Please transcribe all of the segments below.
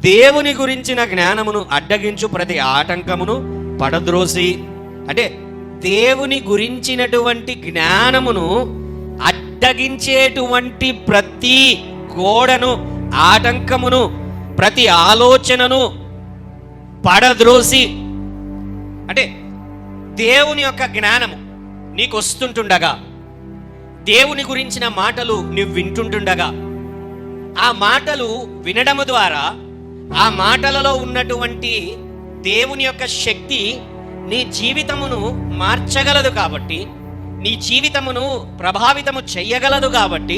దేవుని గురించిన జ్ఞానమును అడ్డగించు ప్రతి ఆటంకమును పడద్రోసి, అంటే దేవుని గురించినటువంటి జ్ఞానమును అడ్డగించేటువంటి ప్రతి గోడను, ఆటంకమును, ప్రతి ఆలోచనను పడద్రోసి, అంటే దేవుని యొక్క జ్ఞానము నీకు వస్తుంటుండగా, దేవుని గురించిన మాటలు నువ్వు వింటుంటుండగా, ఆ మాటలు వినడము ద్వారా ఆ మాటలలో ఉన్నటువంటి దేవుని యొక్క శక్తి నీ జీవితమును మార్చగలదు కాబట్టి, నీ జీవితమును ప్రభావితము చెయ్యగలదు కాబట్టి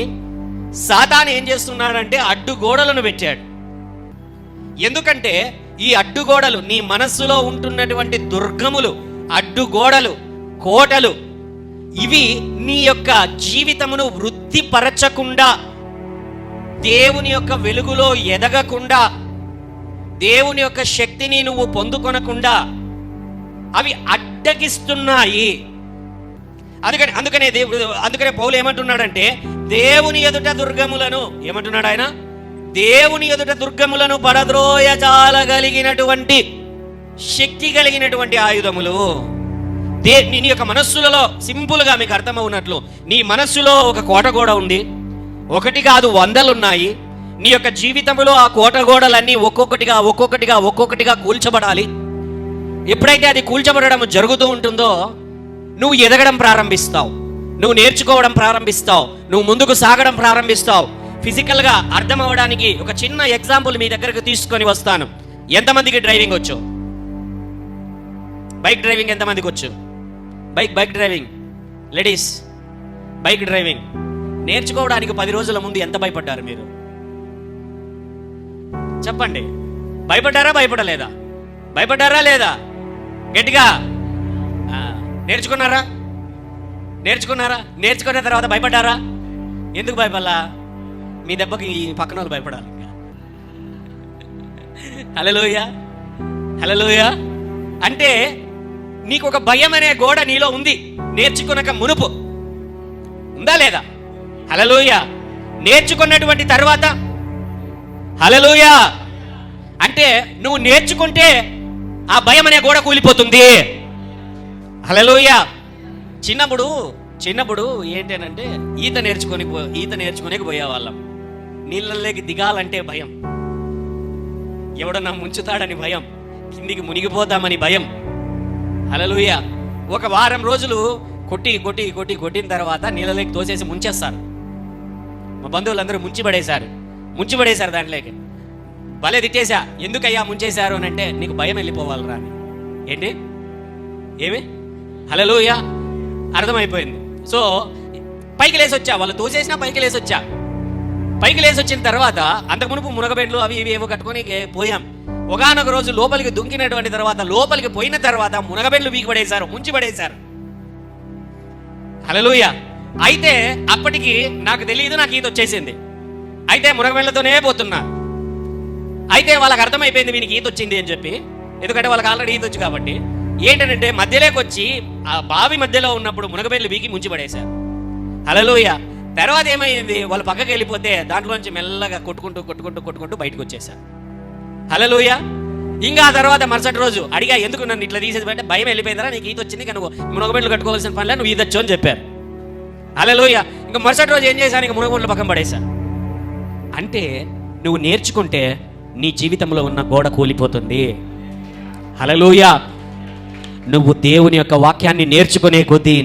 సాతాను ఏం చేస్తున్నాడంటే అడ్డుగోడలను పెట్టాడు. ఎందుకంటే ఈ అడ్డుగోడలు నీ మనస్సులో ఉంటున్నటువంటి దుర్గములు, అడ్డుగోడలు, కోటలు, ఇవి నీ యొక్క జీవితమును వృద్ధిపరచకుండా, దేవుని యొక్క వెలుగులో ఎదగకుండా, దేవుని యొక్క శక్తిని నువ్వు పొందుకొనకుండా అవి అడ్డగిస్తున్నాయి. అందుకనే పౌలు ఏమంటున్నాడంటే, దేవుని ఎదుట దుర్గములను, ఏమంటున్నాడు ఆయన? దేవుని ఎదుట దుర్గములను పడద్రోయజాలగలిగినటువంటి శక్తి కలిగినటువంటి ఆయుధములు. నీ యొక్క మనస్సులలో సింపుల్గా మీకు అర్థమవునట్లు, నీ మనస్సులో ఒక కోట గోడ ఉంది, ఒకటి కాదు 100 ఉన్నాయి. నీ యొక్క జీవితంలో ఆ కోట గోడలన్నీ ఒక్కొక్కటిగా కూల్చబడాలి. ఎప్పుడైతే అది కూల్చబడడం జరుగుతూ ఉంటుందో నువ్వు ఎదగడం ప్రారంభిస్తావు, నువ్వు నేర్చుకోవడం ప్రారంభిస్తావు, నువ్వు ముందుకు సాగడం ప్రారంభిస్తావు. ఫిజికల్గా అర్థం అవ్వడానికి ఒక చిన్న ఎగ్జాంపుల్ మీ దగ్గరకు తీసుకొని వస్తాను. ఎంతమందికి డ్రైవింగ్ వచ్చు? బైక్ డ్రైవింగ్ ఎంతమందికి వచ్చు? Bike driving, ladies bike driving నేర్చుకోవడానికి 10 రోజుల ముందు ఎంత భయపడ్డారు మీరు? చెప్పండి. భయపడ్డారా? భయపడలేదా? భయపడ్డారా లేదా? గట్టిగా నేర్చుకున్నారా? నేర్చుకున్న తర్వాత భయపడ్డారా? ఎందుకు భయపడాలా? మీ దెబ్బకి ఈ పక్కన వాళ్ళు భయపడాలి. హల్లెలూయా. అంటే నీకు ఒక భయం అనే గోడ నీలో ఉంది, నేర్చుకునక మునుపు ఉందా లేదా? హల్లెలూయా. నేర్చుకున్నటువంటి తర్వాత హల్లెలూయా అంటే నువ్వు నేర్చుకుంటే ఆ భయం అనే గోడ కూలిపోతుంది. హల్లెలూయా. చిన్నప్పుడు ఏంటంటే ఈత నేర్చుకోనికి పోయేవాళ్ళం. నీళ్ళలోకి దిగాలంటే భయం, ఎవడన్నా ముంచుతాడని భయం, కిందికి మునిగిపోతామని భయం. హల్లెలూయా. ఒక వారం రోజులు కొట్టిన తర్వాత నీళ్ళలోకి తోసేసి ముంచేస్తారు. మా బంధువులందరూ ముంచిపడేశారు దాంట్లోకి. భలే తిట్టేశా, ఎందుకయ్యా ముంచేశారు అని అంటే, నీకు భయం వెళ్ళిపోవాలరా అని. ఏంటి? ఏమి? హల్లెలూయా. అర్థమైపోయింది. సో పైకి లేసి వచ్చా, వాళ్ళు తోసేసినా పైకి లేసి వచ్చిన తర్వాత అంతకు మునుపు మునగబెండ్లు అవి ఇవి ఏవో కట్టుకొని పోయాం. ఒకానొక రోజు లోపలికి దుంకినటువంటి తర్వాత, లోపలికి పోయిన తర్వాత మునగబెండ్లు ముంచిపడేశారు. హల్లెలూయా. అయితే అప్పటికి నాకు తెలియదు, నాకు ఈత వచ్చేసింది. అయితే మునగబెండ్లతోనే పోతున్నా. అయితే వాళ్ళకి అర్థమైపోయింది వీనికి ఈత వచ్చింది అని చెప్పి, ఎందుకంటే వాళ్ళకి ఆల్రెడీ ఈత వచ్చు కాబట్టి. ఏంటంటే మధ్యలోకి వచ్చి ఆ బావి మధ్యలో ఉన్నప్పుడు మునగబెండ్లు బీకి ముంచిపడేశారు. హల్లెలూయా. తర్వాత ఏమైంది, వాళ్ళు పక్కకి వెళ్ళిపోతే దాంట్లోంచి మెల్లగా కొట్టుకుంటూ బయటకు వచ్చేసారు. హల్లెలూయా. ఇంకా ఆ తర్వాత మరుసటి రోజు అడిగా, ఎందుకు నన్ను ఇట్లా తీసేది అంటే, భయం వెళ్ళిపోయిందరా, నీకు ఈత వచ్చింది కనుక మునగబెండ్లు కట్టుకోవాల్సిన పనిలే, నువ్వు ఈదొచ్చు అని చెప్పారు. హల్లెలూయా. ఇంకా మరుసటి రోజు ఏం చేశాను, ఇంకా మునగబెండ్లు పక్కన పడేశా. అంటే నువ్వు నేర్చుకుంటే నీ జీవితంలో ఉన్న గోడ కూలిపోతుంది. హల్లెలూయా. నువ్వు దేవుని యొక్క వాక్యాన్ని నేర్చుకునే కొద్దీ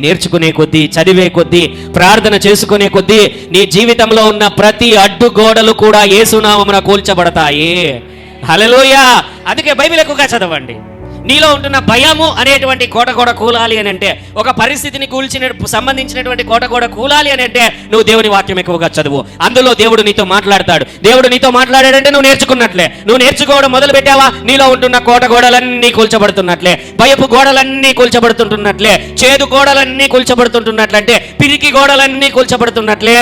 చదివే కొద్దీ ప్రార్థన చేసుకునే కొద్దీ నీ జీవితంలో ఉన్న ప్రతి అడ్డుగోడలు కూడా యేసునామమున కూల్చబడతాయి. హల్లెలూయా. అందుకే బైబిల్ ఎక్కువగా చదవండి. నీలో ఉంటున్న భయము అనేటువంటి కోట కూలాలి అని అంటే, ఒక పరిస్థితిని సంబంధించినటువంటి కోట కూలాలి అని అంటే, నువ్వు దేవుని వాక్యం ఎక్కువగా చదువు. అందులో దేవుడు నీతో మాట్లాడతాడు. దేవుడు నీతో మాట్లాడాడంటే నువ్వు నేర్చుకున్నట్లే. నువ్వు నేర్చుకోవడం మొదలు పెట్టావా, నీలో ఉంటున్న కోట గోడలన్నీ కూల్చబడుతున్నట్లే, భయపు గోడలన్నీ కూల్చబడుతుంటున్నట్లే, చేదు గోడలన్నీ కూల్చబడుతుంటున్నట్లంటే, పిరికి గోడలన్నీ కూల్చబడుతున్నట్లే.